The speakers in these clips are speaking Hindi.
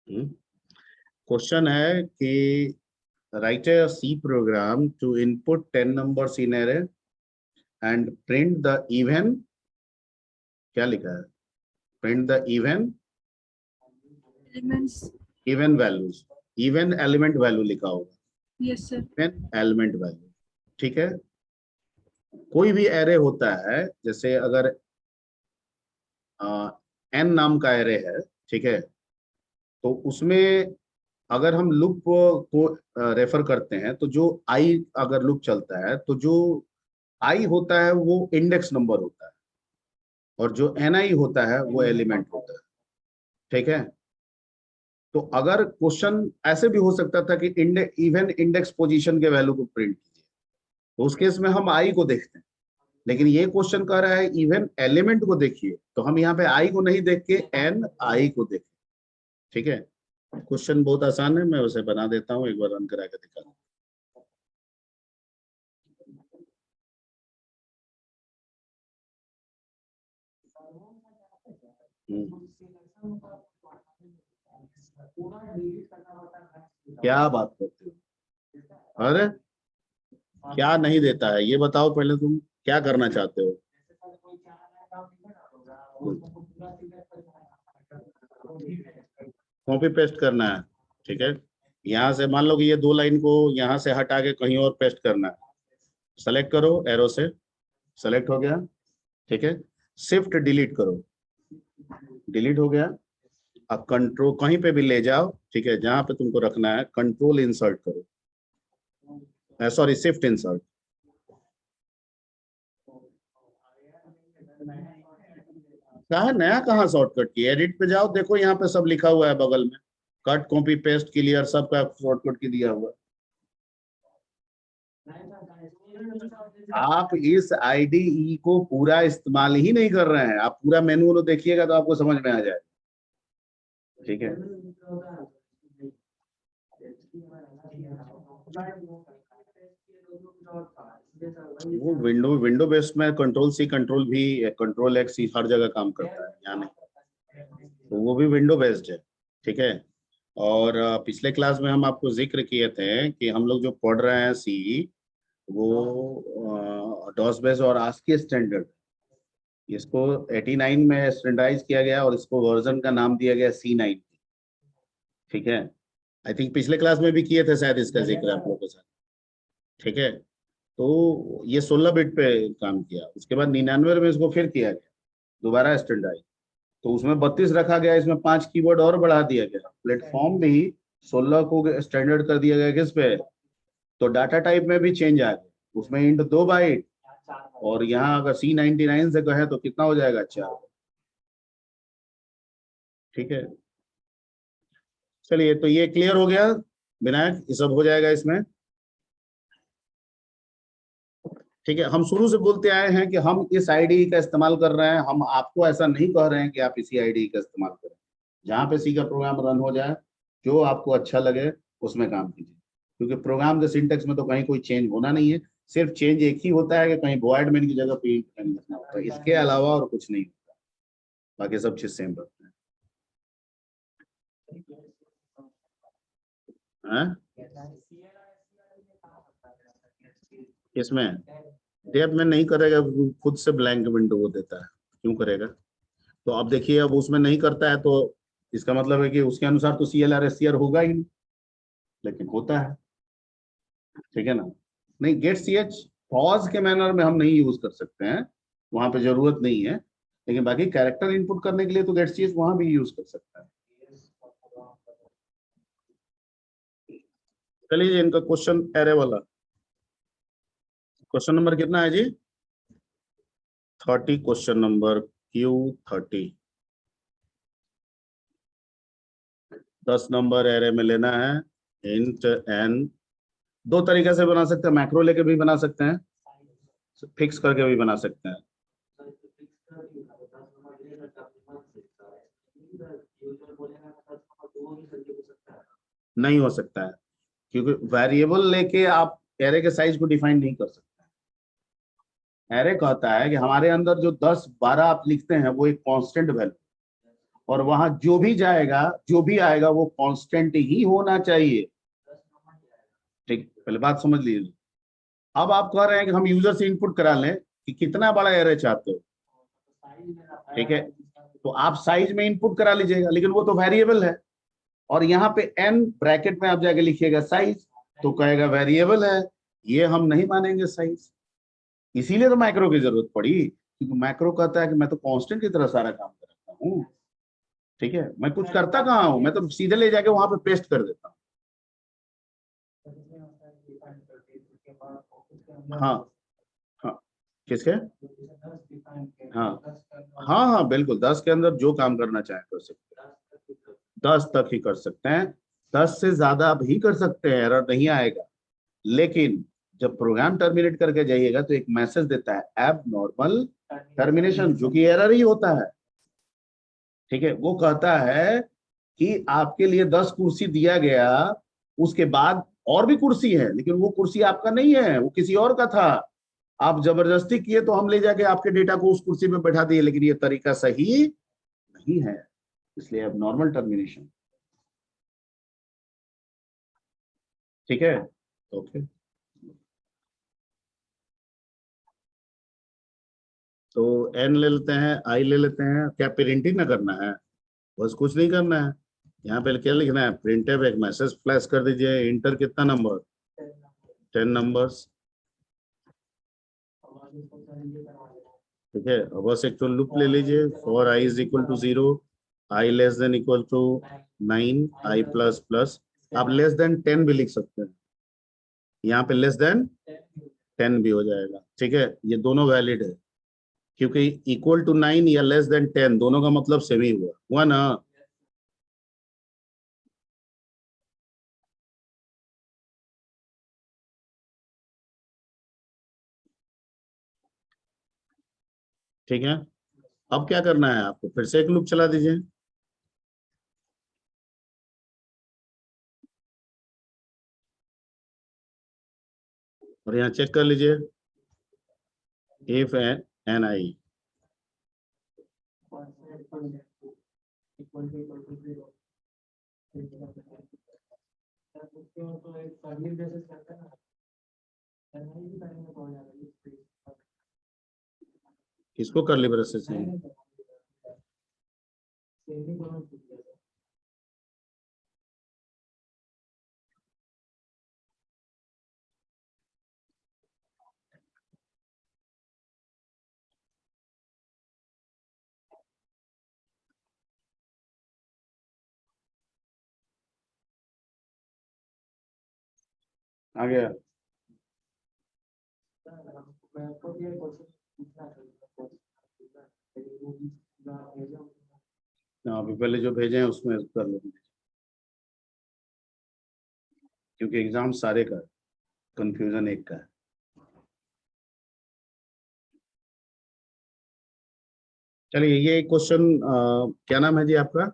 क्वेश्चन है कि write a C program to input 10 numbers in array and print the even, क्या लिखा है, print the even elements. Even values, even element value लिखा होगा। Yes sir. Even element value, ठीक है। कोई भी एरे होता है, जैसे अगर एन नाम का एरे है, ठीक है, तो उसमें अगर हम लूप को रेफर करते हैं तो जो आई अगर लूप चलता है तो जो आई होता है वो इंडेक्स नंबर होता है और जो एन आई होता है वो एलिमेंट होता है, ठीक है। तो अगर क्वेश्चन ऐसे भी हो सकता था कि इवन इंडेक्स पोजीशन के वैल्यू को प्रिंट कीजिए, तो उस केस में हम आई को देखते हैं, लेकिन ये क्वेश्चन कह रहा है इवन एलिमेंट को देखिए, तो हम यहाँ पे आई को नहीं देख के एन आई को देखें, ठीक है। क्वेश्चन बहुत आसान है, मैं उसे बना देता हूँ, एक बार रन करा के दिखा। क्या बात करते हो, अरे क्या नहीं देता है ये बताओ पहले, तुम क्या करना चाहते हो? कॉपी पेस्ट करना है, ठीक है। यहाँ से मान लो कि ये दो लाइन को यहाँ से हटा के कहीं और पेस्ट करना है, सेलेक्ट करो एरो से, सेलेक्ट हो गया, ठीक है। शिफ्ट डिलीट करो, डिलीट हो गया। अब कंट्रोल कहीं पे भी ले जाओ, ठीक है, जहां पे तुमको रखना है, कंट्रोल इंसर्ट करो, सॉरी शिफ्ट इंसर्ट। कहा नया कहाँ शॉर्टकट की, एडिट पे जाओ, देखो यहाँ पे सब लिखा हुआ है बगल में, कट कॉपी पेस्ट क्लियर सब का शॉर्टकट की दिया हुआ। आप इस आईडीई को पूरा इस्तेमाल ही नहीं कर रहे हैं, आप पूरा मेनू देखिएगा तो आपको समझ में आ जाएगा, ठीक है। वो विंडो बेस्ड में कंट्रोल सी कंट्रोल भी कंट्रोल एक्स हर जगह काम करता है, यहाँ नहीं, तो वो भी विंडो बेस्ड है, ठीक है। और पिछले क्लास में हम आपको जिक्र किए थे कि हम लोग जो पढ़ रहे हैं सी, वो डॉस बेस और आस्की स्टैंडर्ड, इसको 89 में स्टैंडर्डाइज किया गया और इसको वर्जन का नाम दिया गया C9, ठीक है। आई थिंक पिछले क्लास में भी किए थे शायद इसका जिक्र आप लोगों के साथ, ठीक है। तो ये 16 बिट पे काम किया, उसके बाद 99 में इसको फिर किया गया दोबारा स्टैंडर्डाइज, तो उसमें 32 रखा गया, इसमें 5 कीवर्ड और बढ़ा दिया गया, प्लेटफॉर्म भी 16 को स्टैंडर्ड कर दिया गया किस पे, तो डाटा टाइप में भी चेंज आ गया, उसमें इंट 2 बाइट, और यहाँ अगर C99 से कहे तो कितना हो जाएगा, 4, ठीक है। चलिए, तो ये क्लियर हो गया विनायक, ये सब हो जाएगा इसमें, ठीक है। हम शुरू से बोलते आए हैं कि हम इस आईडी का इस्तेमाल कर रहे हैं, हम आपको ऐसा नहीं कह रहे हैं कि आप इसी आईडी का इस्तेमाल करें, जहाँ पे सी का प्रोग्राम रन हो जाए, जो आपको अच्छा लगे उसमें काम कीजिए, क्योंकि प्रोग्राम के सिंटेक्स में तो कहीं कोई चेंज होना नहीं है, सिर्फ चेंज एक ही होता है कि कहीं वॉइड मेन की जगह पे लिखना होता है, इसके अलावा और कुछ नहीं होता, बाकी सब चीज सेम रहता है। इसमें डेप में नहीं करेगा, खुद से ब्लैंक विंडो वो देता है, क्यों करेगा? तो अब देखिए, अब उसमें नहीं करता है तो इसका मतलब है कि उसके अनुसार तो CLR SCR होगा ही नहीं, लेकिन होता है, ठीक है ना। नहीं, गेट CH पॉज के मैनर में हम नहीं यूज कर सकते हैं, वहां पे जरूरत नहीं है, लेकिन बाकी कैरेक्टर इनपुट करने के लिए तो गेट CH वहां भी यूज कर सकता है। चलिए, इनका क्वेश्चन एरे वाला क्वेश्चन नंबर कितना है जी? 30, question number Q30। 10 number array में लेना है, इंट n, दो तरीके से बना सकते हैं, मैक्रो लेके भी बना सकते हैं, फिक्स करके भी बना सकते हैं। नहीं हो सकता है, क्योंकि वेरिएबल लेके आप एरे के साइज को डिफाइन नहीं कर सकते। एरे कहता है कि हमारे अंदर जो 10 12 आप लिखते हैं वो एक कांस्टेंट वैल्यू, और वहां जो भी जाएगा, जो भी आएगा वो कांस्टेंट ही होना चाहिए। ठीक, पहले बात समझ लीजिए। अब आप कह रहे हैं कि हम यूजर से इनपुट करा लें कि कितना बड़ा एरे चाहते हो, ठीक है, तो आप साइज में इनपुट करा लीजिएगा, लेकिन वो तो वेरिएबल है, और यहाँ पे n ब्रैकेट में आप जाके लिखिएगा साइज, तो कहेगा वेरिएबल है, ये हम नहीं मानेंगे साइज। इसीलिए तो मैक्रो की जरूरत पड़ी, क्योंकि मैक्रो कहता है कि मैं तो कांस्टेंट की तरह सारा काम करता हूँ। ठीक है, मैं कुछ करता कहाँ हूँ, मैं तो सीधे ले जाके वहां पे पेस्ट कर देता हूँ। हाँ हाँ, किसके, हाँ हाँ हाँ बिल्कुल, 10 के अंदर जो काम करना चाहे कर सकते हैं, 10 तक ही कर सकते हैं, 10 से ज्यादा भी कर सकते हैं, एरर नहीं आएगा। लेकिन जब प्रोग्राम टर्मिनेट करके जाइएगा तो एक मैसेज देता है एब नॉर्मल टर्मिनेशन, जो कि एरर ही होता है। ठीक है, वो कहता है कि आपके लिए 10 कुर्सी दिया गया, उसके बाद और भी कुर्सी है, लेकिन वो कुर्सी आपका नहीं है, वो किसी और का था, आप जबरदस्ती किए तो हम ले जाके आपके डेटा को उस कुर्सी पे बैठा दिए, लेकिन ये तरीका सही नहीं है, इसलिए अब नॉर्मल टर्मिनेशन। ठीक है, ओके। तो एन ले लेते हैं, आई ले लेते हैं, क्या प्रिंटिंग ना करना है, बस कुछ नहीं करना है। यहाँ पे क्या लिखना है, प्रिंट एक मैसेज फ्लैश कर दीजिए, इंटर कितना नंबर, 10 नंबर्स। ठीक है, अब बस एक तो लूप ले लीजिए, for I is equal to 0, I less than equal to 9, I plus plus, आप लेस देन 10 भी लिख सकते हैं, यहाँ पे लेस देन 10 भी हो जाएगा। ठीक है, ये दोनों वैलिड है, क्योंकि इक्वल टू 9 या लेस देन 10 दोनों का मतलब सेम ही हुआ ना। ठीक है, अब क्या करना है आपको, फिर से एक लूप चला दीजिए, और यहाँ चेक कर लीजिए, इफ एन आई, किसको कर ली ब्रश से, आ गया। हाँ, अभी पहले जो भेजे हैं उसमें कर लो, क्योंकि एग्जाम सारे का, कंफ्यूजन एक का है। चलिए, ये क्वेश्चन क्या नाम है जी आपका,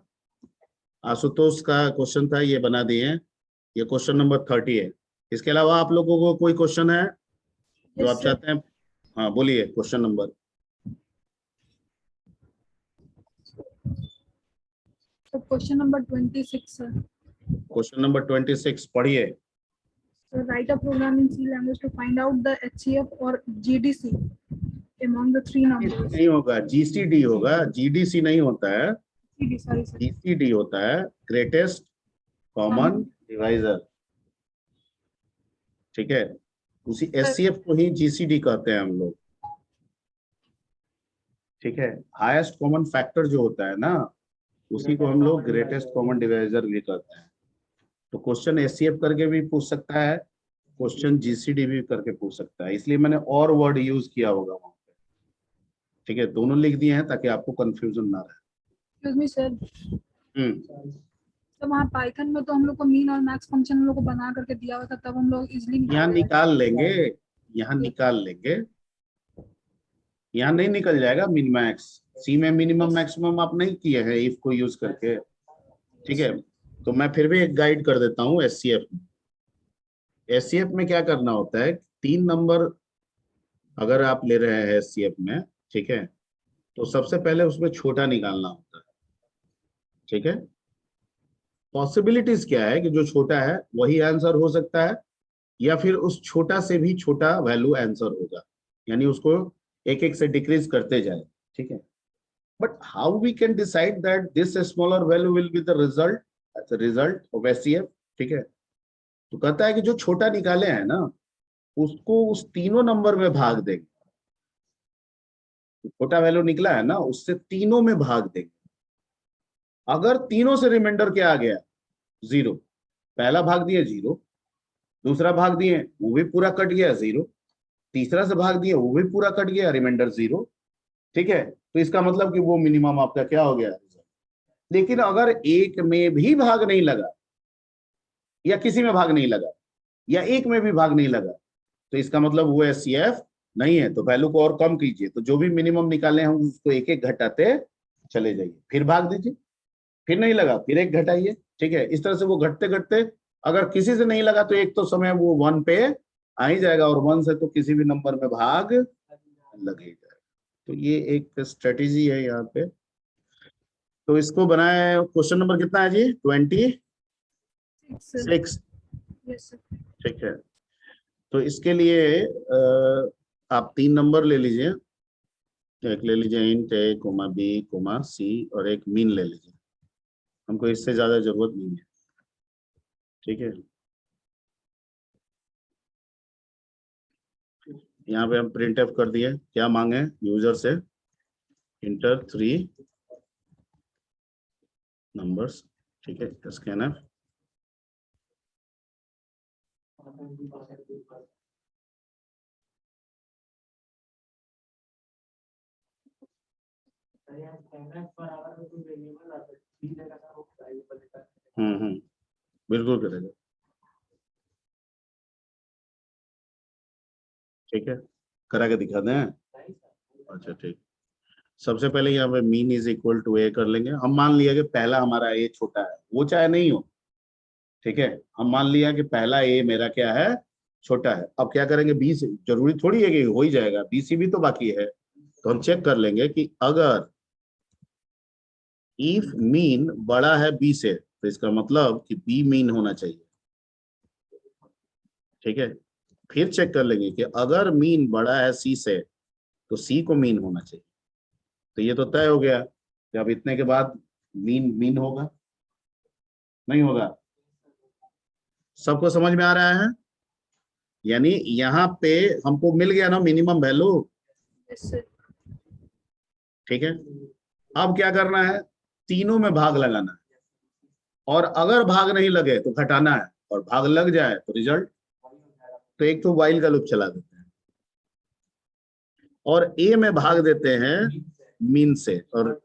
आशुतोष का क्वेश्चन था, ये बना दिए हैं, ये क्वेश्चन नंबर 30 है। इसके अलावा आप लोगों को कोई क्वेश्चन है जो आप चाहते हैं, हाँ बोलिए, question number. Question number 26 sir. Question number 26 पढ़िए। So write a program in C language to find out the HCF or GDC among the three numbers. नहीं होगा, जीसीडी होगा, जीडीसी नहीं होता है, GD, sorry sir. जीसीडी होता है, ग्रेटेस्ट कॉमन डिवाइजर। ठीक है, उसी एचसीएफ को ही जीसीडी कहते हैं हम लोग। ठीक है, हाईएस्ट कॉमन फैक्टर जो होता है ना, उसी को हम लोग ग्रेटेस्ट कॉमन डिवाइजर भी कहते हैं। तो क्वेश्चन एचसीएफ करके भी पूछ सकता है, क्वेश्चन जीसीडी भी करके पूछ सकता है, इसलिए मैंने और वर्ड यूज किया होगा वहां पे। ठीक है, दोनों लिख दिए हैं ताकि आपको कंफ्यूजन ना रहे। Excuse me sir. तो वहाँ पाइथन में तो हम लोग को मीन और मैक्स फंक्शन हम लोग को बना करके दिया हुआ था, तब हम लोग इजिली यहाँ निकाल लेंगे, यहाँ निकाल लेंगे, यहाँ नहीं निकल जाएगा मिन मैक्स। सी में मिनिमम मैक्सिमम आप नहीं किए हैं इफ को यूज करके। ठीक है, तो मैं फिर भी एक गाइड कर देता हूँ एचसीएफ में। एचसीएफ में क्या करना होता है, 3 नंबर अगर आप ले रहे हैं एचसीएफ में, ठीक है, तो सबसे पहले उसमें छोटा निकालना होता है। ठीक है, पॉसिबिलिटीज क्या है कि जो छोटा है वही आंसर हो सकता है, या फिर उस छोटा से भी छोटा वैल्यू आंसर होगा, यानी उसको एक एक से डिक्रीज करते जाए। ठीक है, but how we can decide that this smaller value will be the result of HCF. ठीक है, तो कहता है कि जो छोटा निकाले हैं ना, उसको उस तीनों नंबर में भाग देंगे। छोटा वैल्यू निकला है ना, उससे तीनों में भाग देंगे। अगर तीनों से रिमाइंडर क्या आ गया, 0, पहला भाग दिए 0, दूसरा भाग दिए वो भी पूरा कट गया 0, तीसरा से भाग दिए वो भी पूरा कट गया, रिमाइंडर 0। ठीक है, तो इसका मतलब कि वो मिनिमम आपका क्या हो गया। लेकिन अगर एक में भी भाग नहीं लगा, या किसी में भाग नहीं लगा, या एक में भी भाग नहीं लगा, तो इसका मतलब वो एचसीएफ नहीं है। तो वैल्यू को और कम कीजिए, तो जो भी मिनिमम निकाले हैं उसको एक एक घटाते चले जाइए, फिर भाग दीजिए, फिर नहीं लगा फिर एक घटाइए। ठीक है, इस तरह से वो घटते घटते, अगर किसी से नहीं लगा तो एक तो समय वो 1 पे आ ही जाएगा, और 1 से तो किसी भी नंबर में भाग लगेगा। तो ये एक स्ट्रेटेजी है यहाँ पे। तो इसको बनाए, क्वेश्चन नंबर कितना है जी, 26। Yes sir. ठीक है, तो इसके लिए आप 3 नंबर ले लीजिए। एक ले लीजिए इंट ए कोमा बी कोमा सी, और एक मीन ले लीजिए। हमको इससे ज्यादा जरूरत नहीं है। ठीक है, यहाँ पे हम प्रिंट एफ कर दिए, क्या मांगे यूजर से, इंटर 3 नंबर्स। ठीक है, स्कैन एफ। बिल्कुल करेगा। ठीक है, करा के दिखा दें। अच्छा ठीक, सबसे पहले यहाँ पे मीन इज इक्वल टू ए कर लेंगे। हम मान लिया कि पहला हमारा ए छोटा है, वो चाहे नहीं हो। ठीक है, हम मान लिया कि पहला ए मेरा क्या है, छोटा है। अब क्या करेंगे, बी से, जरूरी थोड़ी है कि हो ही जाएगा, बी सी भी तो बाकी है। तो हम चेक कर लेंगे कि अगर इफ मीन बड़ा है बी से, तो इसका मतलब कि बी मीन होना चाहिए। ठीक है, फिर चेक कर लेंगे कि अगर मीन बड़ा है सी से, तो सी को मीन होना चाहिए। तो ये तो तय हो गया कि अब इतने के बाद मीन मीन होगा, नहीं होगा। सबको समझ में आ रहा है, यानी यहाँ पे हमको मिल गया ना मिनिमम वैल्यू। Yes sir. ठीक है, अब क्या करना है, तीनों में भाग लगाना है, और अगर भाग नहीं लगे तो घटाना है, और भाग लग जाए तो रिजल्ट। तो एक तो वाइल का लूप चला देते हैं, और ए में भाग देते हैं मीन से, और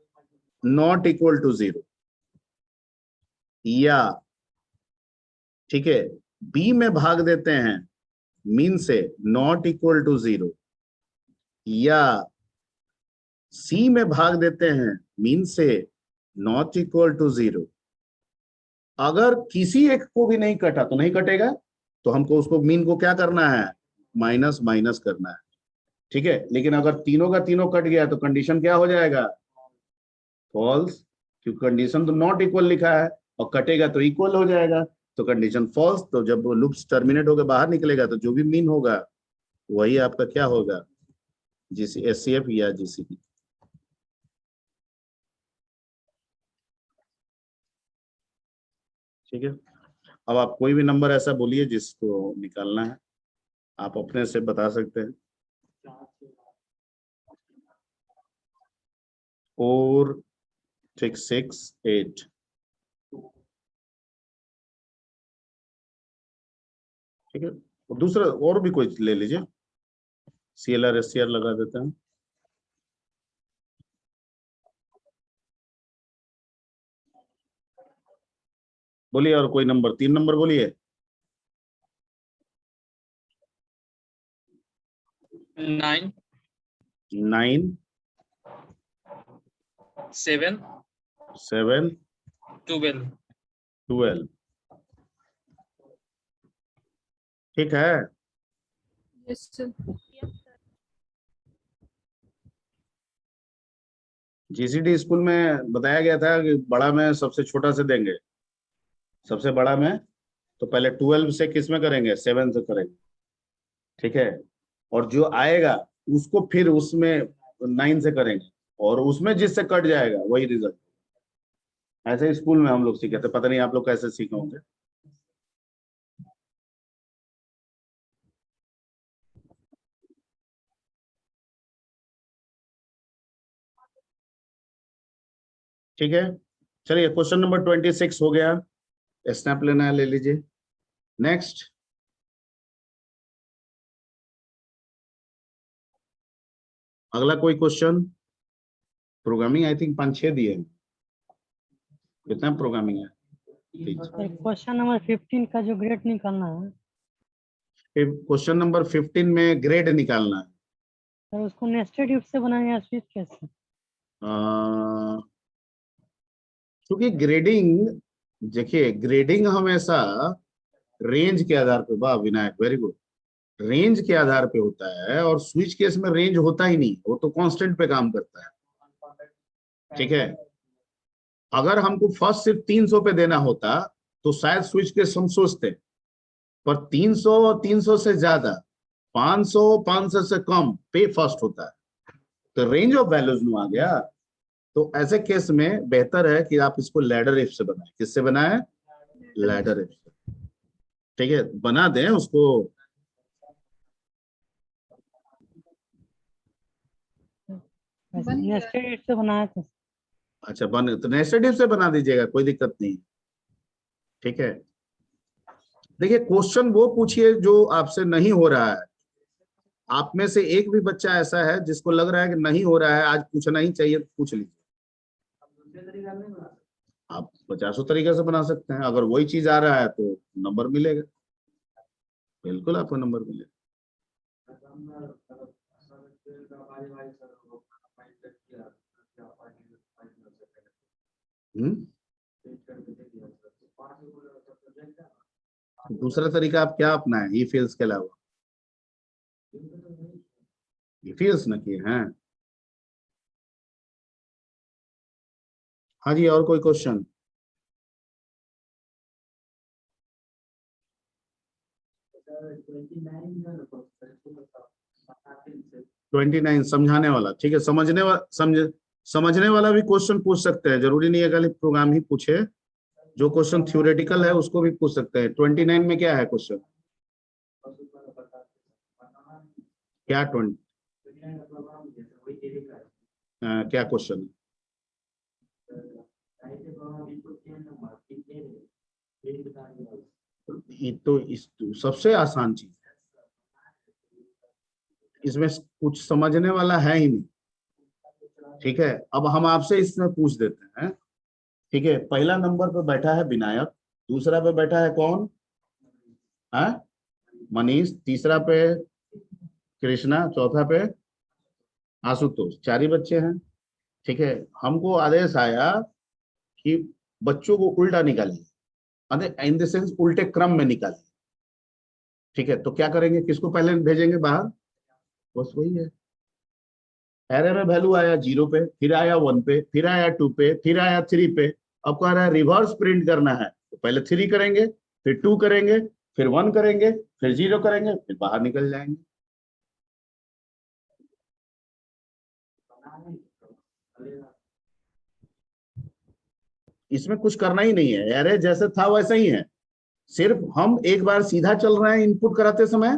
नॉट इक्वल टू 0, या ठीक है, बी में भाग देते हैं मीन से नॉट इक्वल टू 0, या सी में भाग देते हैं मीन से नॉट इक्वल टू 0। अगर किसी एक को भी नहीं कटा तो नहीं कटेगा, तो हमको उसको मीन को क्या करना है, माइनस माइनस करना है। ठीक है, लेकिन अगर तीनों का तीनों कट गया तो कंडीशन क्या हो जाएगा, फॉल्स, क्योंकि कंडीशन तो नॉट इक्वल लिखा है, और कटेगा तो इक्वल हो जाएगा, तो कंडीशन फॉल्स। तो जब वो लूप्स टर्मिनेट होकर बाहर निकलेगा, तो जो भी मीन होगा वही आपका क्या होगा, जीसी एचसीएफ या जीसीपी। ठीक है, अब आप कोई भी नंबर ऐसा बोलिए जिसको निकालना है, आप अपने से बता सकते हैं। 4 6 8। ठीक है, और दूसरा और भी कोई ले लीजिए, सीएलआर एससीआर लगा देते हैं। बोलिए, और कोई नंबर, 3 नंबर बोलिए। 9 9 7 7 12 12। ठीक है, यस सर। जीसीडी स्कूल में बताया गया था कि बड़ा में सबसे छोटा से देंगे, सबसे बड़ा में तो पहले 12 से किस में करेंगे, 7 से करेंगे, ठीक है, और जो आएगा उसको फिर उसमें 9 से करेंगे, और उसमें जिससे कट जाएगा वही रिजल्ट। ऐसे स्कूल में हम लोग सीखे थे, पता नहीं आप लोग कैसे सीखे होंगे। ठीक है, चलिए क्वेश्चन नंबर 26 हो गया, स्नैप लेना है ले लीजिए। नेक्स्ट, अगला कोई क्वेश्चन। प्रोग्रामिंग आई थिंक 5-6 दिए हैं, कितना प्रोग्रामिंग है? क्वेश्चन नंबर 15 का जो ग्रेड निकालना है क्वेश्चन नंबर 15 में ग्रेड निकालना है। सर, उसको नेस्टेड इफ से बनाएंगे या स्विच कैसे? क्योंकि ग्रेडिंग, देखिए ग्रेडिंग हमेशा रेंज के आधार पे, वाह विनायक वेरी गुड, रेंज के आधार पे होता है, और स्विच केस में रेंज होता ही नहीं, वो तो कांस्टेंट पे काम करता है, ठीक है। अगर हमको फर्स्ट सिर्फ 300 पे देना होता तो शायद स्विच केस हम सोचते, पर 300 300 से ज्यादा, 500 500 से कम पे फर्स्ट होता है, तो रेंज ऑफ वैल्यूज में आ गया। तो ऐसे केस में बेहतर है कि आप इसको लैडर इफ से बनाएं। किससे बनाएं? लैडर इफ से, ठीक है, बना दें उसको। बन गया। नेस्टेड इफ से बनाया था। अच्छा, बन तो नेस्टेड इफ से बना दीजिएगा, कोई दिक्कत नहीं, ठीक है। देखिए क्वेश्चन वो पूछिए जो आपसे नहीं हो रहा है। आप में से एक भी बच्चा ऐसा है जिसको लग रहा है कि नहीं हो रहा है, आज पूछना ही चाहिए, तो पूछ लीजिए। आप 50 तरीके से बना सकते हैं, अगर वही चीज आ रहा है तो नंबर मिलेगा, बिल्कुल आपको नंबर मिलेगा। दूसरा तरीका आप क्या अपनाएं ई फील्ड्स के अलावा? ई फील्ड्स न किए हैं। हाँ जी, और कोई क्वेश्चन? 29 समझाने वाला, ठीक है, समझने वाला भी क्वेश्चन पूछ सकते हैं, जरूरी नहीं है खाली प्रोग्राम ही पूछे, जो क्वेश्चन थ्योरेटिकल है उसको भी पूछ सकते हैं। 29 में क्या है क्वेश्चन? क्या 20 क्या क्वेश्चन है? ये तो सबसे आसान चीज है, इसमें कुछ समझने वाला है ही नहीं, ठीक है। अब हम आपसे इसमें पूछ देते हैं, ठीक है। पहला नंबर पे बैठा है विनायक, दूसरा पे बैठा है कौन है? मनीष, तीसरा पे कृष्णा, चौथा पे आशुतोष, 4 ही बच्चे हैं, ठीक है। हमको आदेश आया कि बच्चों को उल्टा निकालिए, इन द सेंस उल्टे क्रम में निकालिए, ठीक है। तो क्या करेंगे, किसको पहले भेजेंगे बाहर? बस वही है। एरे में वैल्यू आया 0 पे, फिर आया 1 पे, फिर आया 2 पे, फिर आया 3 पे। अब कह रहा है रिवर्स प्रिंट करना है, तो पहले 3 करेंगे, फिर 2 करेंगे, फिर 1 करेंगे, फिर 0 करेंगे, फिर बाहर निकल जाएंगे। इसमें कुछ करना ही नहीं है, एरे जैसे था वैसा ही है, सिर्फ हम एक बार सीधा चल रहे हैं इनपुट कराते समय,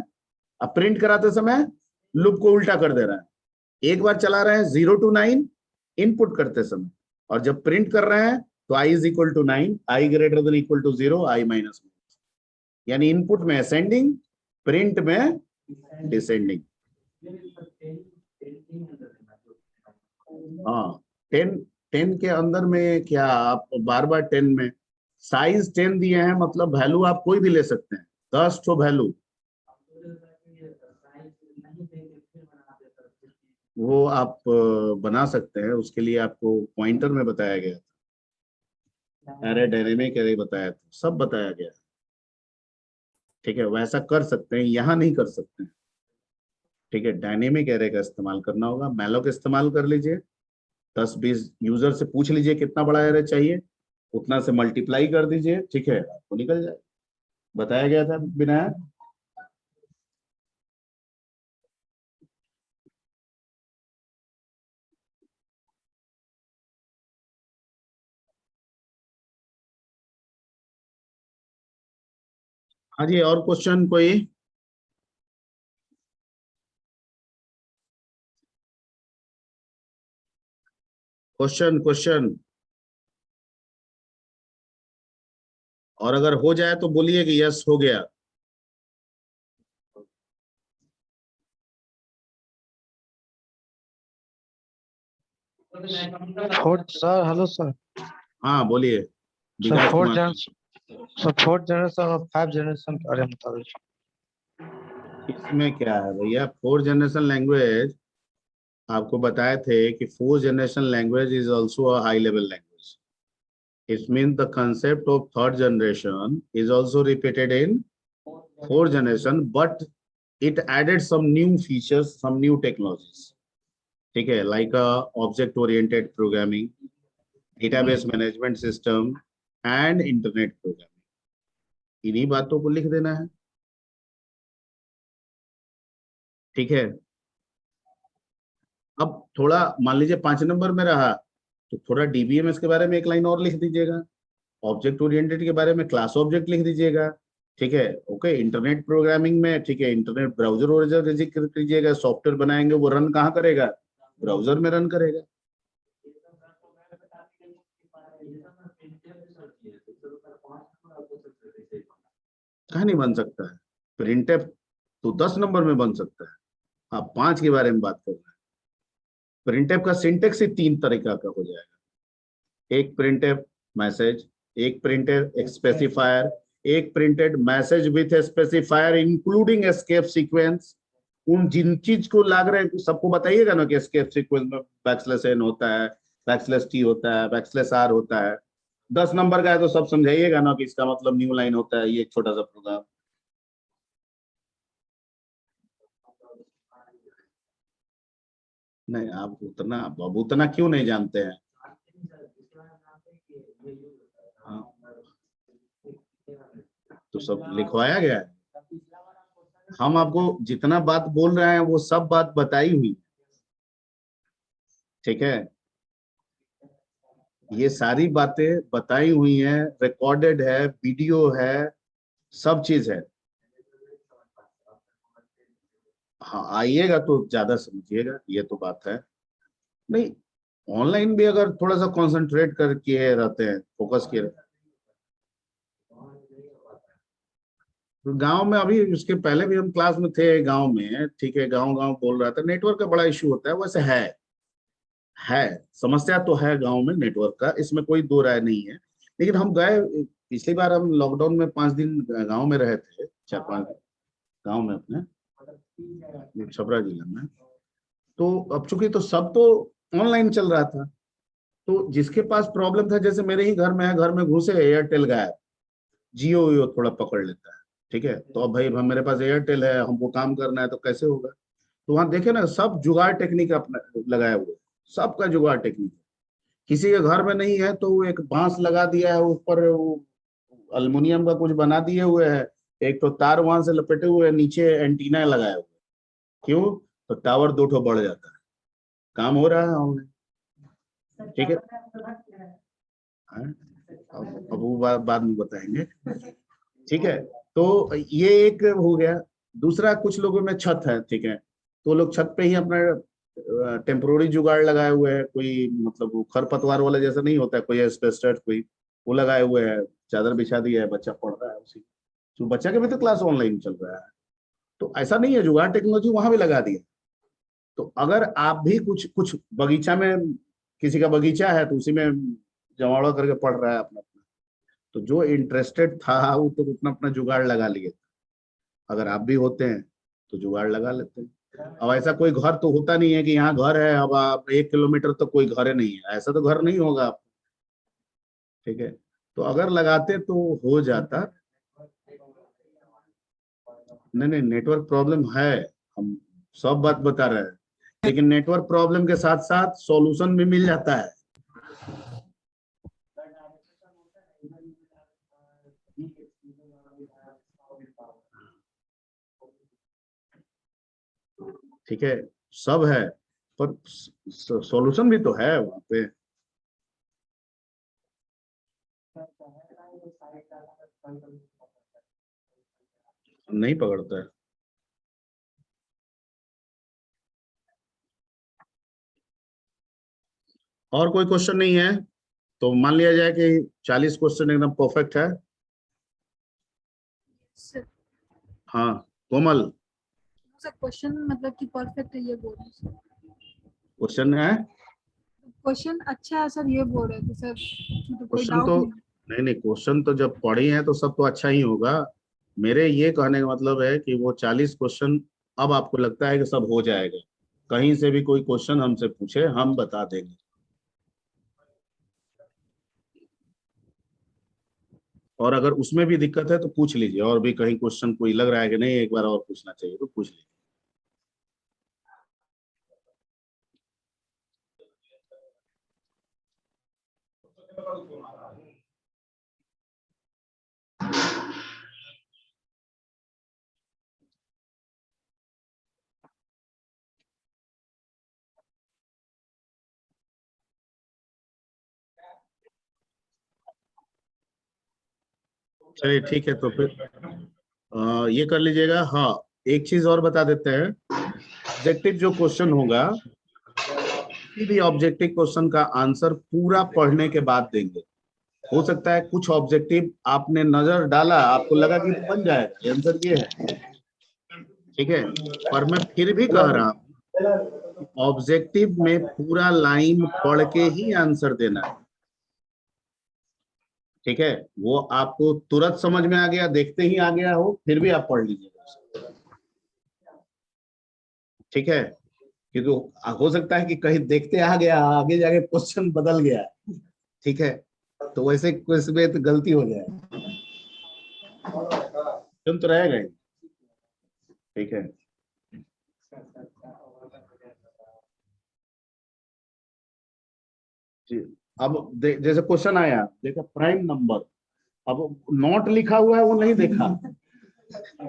अब प्रिंट कराते समय लूप को उल्टा कर दे रहा है। एक बार चला रहे हैं 0 to 9 इनपुट करते समय, और जब प्रिंट कर रहे हैं तो i is equal to 9, i greater than equal to 0, i minus, यानी इनपुट में असेंडिंग, प्रिंट में डिसेंडिंग। हाँ, 10 के अंदर में क्या, आप बार बार 10 में साइज 10 दिए हैं, मतलब वैल्यू आप कोई भी ले सकते हैं, 10 ठो वैल्यू, वो आप बना सकते हैं। उसके लिए आपको पॉइंटर में बताया गया था, एरे डायनेमिक एरे बताया था, सब बताया गया, ठीक है। वैसा कर सकते हैं, यहाँ नहीं कर सकते हैं, ठीक है। डायनेमिक एरे का इस्तेमाल करना होगा, मैलोक इस्तेमाल कर लीजिए, 10-20 यूजर से पूछ लीजिए कितना बड़ा एरे चाहिए, उतना से मल्टीप्लाई कर दीजिए, ठीक है, आपको निकल जाए। बताया गया था बिना। हाँ जी, और क्वेश्चन कोई? क्वेश्चन और अगर हो जाए तो बोलिए कि यस हो गया। Fourth sir, hello sir. हाँ बोलिए, sir Vikas fourth Kumar. Generation, sir fourth generation और 5 जनरेशन के बारे में बता दीजिए। इसमें क्या है भैया, 4 जनरेशन लैंग्वेज आपको बताए थे कि 4 generation language is also a high level language. It means the concept of third generation is also repeated in 4 generation, but it added some new features, some new technologies. ठीक है, like object oriented programming, database management system and internet programming. इन्हीं बातों को लिख देना है, ठीक है। अब थोड़ा मान लीजिए 5 नंबर में रहा तो थोड़ा डीबीएमएस के बारे में एक लाइन और लिख दीजिएगा, ऑब्जेक्ट ओरिएंटेड के बारे में क्लास ऑब्जेक्ट लिख दीजिएगा, ठीक है। ओके, इंटरनेट प्रोग्रामिंग में, ठीक है, इंटरनेट ब्राउजर वराउजर जिक्र कीजिएगा, सॉफ्टवेयर बनाएंगे वो रन कहाँ करेगा, ब्राउजर में रन करेगा। कहाँ नहीं बन सकता है, प्रिंटफ तो 10 नंबर में बन सकता है, आप 5 के बारे में बात कर रहे हैं। प्रिंटफ का सिंटेक्स ही 3 तरीका का हो जाएगा, एक प्रिंटफ मैसेज, एक प्रिंटफ स्पेसिफायर, एक printed message with specifier including escape sequence. उन जिन चीज को लाग रहे हैं सबको बताइएगा ना कि एस्केप सीक्वेंस में बैकस्लैश एन होता है, बैकस्लैश टी होता है, बैकस्लैश आर होता है। 10 नंबर का है तो सब समझाइएगा ना कि इसका मतलब न्यू लाइन होता है, ये एक छोटा सा प्रोग्राम। नहीं, आप उतना, अब उतना क्यों नहीं जानते हैं? हाँ, तो सब लिखवाया गया है। हम आपको जितना बात बोल रहे हैं वो सब बात बताई हुई, ठीक है, ये सारी बातें बताई हुई हैं, रिकॉर्डेड है, वीडियो है, सब चीज है। हाँ, आइएगा तो ज्यादा समझिएगा, ये तो बात है। नहीं, ऑनलाइन भी अगर थोड़ा सा कंसंट्रेट कर किए रहते हैं, फोकस किए रहते हैं। तो गांव में अभी उसके पहले भी हम क्लास में थे गांव में, ठीक है, गांव गांव बोल रहा था, नेटवर्क का बड़ा इशू होता है, वैसे है समस्या तो है गांव में नेटवर्क का, इसमें कोई दो राय नहीं है। लेकिन हम गए, पिछली बार हम लॉकडाउन में 5 दिन गांव में रहे थे, 4-5 गांव में अपने छपरा जिला में। तो अब चूंकि तो सब तो ऑनलाइन चल रहा था, तो जिसके पास प्रॉब्लम था, जैसे मेरे ही घर में है, घर में घुसे एयरटेल गायब, जियो वियो थोड़ा पकड़ लेता है, ठीक है। तो अब भाई मेरे पास एयरटेल है, हमको काम करना है तो कैसे होगा? तो वहां देखे ना, सब जुगाड़ टेक्निक अपना लगाए हुए, सबका जुगाड़ टेक्निक। किसी के घर में नहीं है तो वो एक बांस लगा दिया है ऊपर, वो अल्युमिनियम का कुछ बना दिए हुए है, एक तो तार वहां से लपेटे हुए है, नीचे एंटीना लगाए हुए। क्यों? तो टावर 2 ठो बढ़ जाता है, काम हो रहा है ऑनलाइन, ठीक है। हाँ, अब वो बाद में बताएंगे, ठीक है। तो ये एक हो गया। दूसरा, कुछ लोगों में छत है, ठीक है, तो लोग छत पे ही अपना टेम्पोररी जुगाड़ लगाए हुए हैं, कोई मतलब वो खरपतवार वाला जैसा नहीं होता है, कोई एस्बेस्टस कोई, वो लगाए हुए है, चादर बिछा दिया है, बच्चा पढ़ रहा है उसी, तो बच्चा के भी तो क्लास ऑनलाइन चल रहा है। तो ऐसा नहीं है, जुगाड़ टेक्नोलॉजी वहां भी लगा दी है। तो अगर आप भी कुछ कुछ बगीचा में, किसी का बगीचा है तो उसी में जमावड़ा करके पढ़ रहा है अपना अपना, तो जो इंटरेस्टेड था वो तो अपना अपना जुगाड़ लगा लिए। अगर आप भी होते हैं तो जुगाड़ लगा लेते हैं। अब ऐसा कोई घर तो होता नहीं है कि यहाँ घर है, अब आप 1 किलोमीटर तक कोई घर नहीं है, ऐसा तो घर नहीं होगा आप, ठीक है। तो अगर लगाते तो हो जाता। नहीं नहीं, नेटवर्क प्रॉब्लम है, हम सब बात बता रहे हैं। लेकिन नेटवर्क प्रॉब्लम के साथ साथ सॉल्यूशन भी मिल जाता है। ठीक है, सब है, पर सॉल्यूशन भी तो है वहां पे। नहीं पकड़ता है। और कोई क्वेश्चन नहीं है तो मान लिया जाए कि 40 क्वेश्चन एकदम परफेक्ट है। सर हाँ कोमल, क्वेश्चन मतलब कि परफेक्ट है ये बोल रहे हैं क्वेश्चन है, क्वेश्चन अच्छा है सर ये बोल रहे थे सर, मतलब कोई क्वेश्चन डाउट तो नहीं। नहीं, क्वेश्चन तो जब पढ़ी हैं तो सब तो अच्छा ही होगा। मेरे ये कहने का मतलब है कि वो 40 क्वेश्चन अब आपको लगता है कि सब हो जाएगा। कहीं से भी कोई क्वेश्चन हमसे पूछे हम बता देंगे। और अगर उसमें भी दिक्कत है तो पूछ लीजिए, और भी कहीं क्वेश्चन कोई लग रहा है कि नहीं एक बार और पूछना चाहिए तो पूछ लीजिए। चलिए ठीक है, तो फिर ये कर लीजिएगा। हाँ, एक चीज और बता देते हैं, ऑब्जेक्टिव जो क्वेश्चन होगा, किसी भी ऑब्जेक्टिव क्वेश्चन का आंसर पूरा पढ़ने के बाद देंगे। हो सकता है कुछ ऑब्जेक्टिव आपने नजर डाला, आपको लगा कि तो बन जाएगा, आंसर ये है, ठीक है, पर मैं फिर भी कह रहा हूँ ऑब्जेक्टिव में पूरा लाइन पढ़ के ही आंसर देना है। ठीक है, वो आपको तुरंत समझ में आ गया, देखते ही आ गया हो, फिर भी आप पढ़ लीजिएगा उसे। ठीक है, क्योंकि हो सकता है कि कहीं देखते आ गया, आगे जाके क्वेश्चन बदल गया। ठीक है, तो वैसे कुछ में तो गलती हो जाए, तुम तो रहेगा ही। ठीक है, जी। अब जैसे क्वेश्चन आया, देखा प्राइम नंबर, अब नॉट लिखा हुआ है वो नहीं देखा,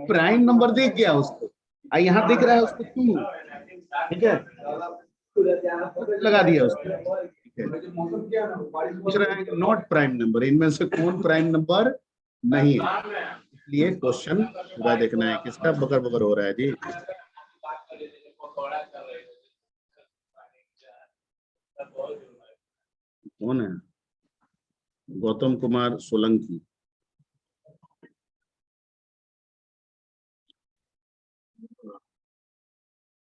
प्राइम नंबर दिख गया उसको, यहाँ दिख रहा है उसको टू। ठीक है, लगा दिया उसको। ठीक है, पूछ रहा है कि नॉट प्राइम नंबर, इनमें से कौन प्राइम नंबर नहीं है, इसलिए क्वेश्चन पूरा देखना है। किसका बकर बकर हो रहा है जी? कौन है? गौतम कुमार सोलंकी।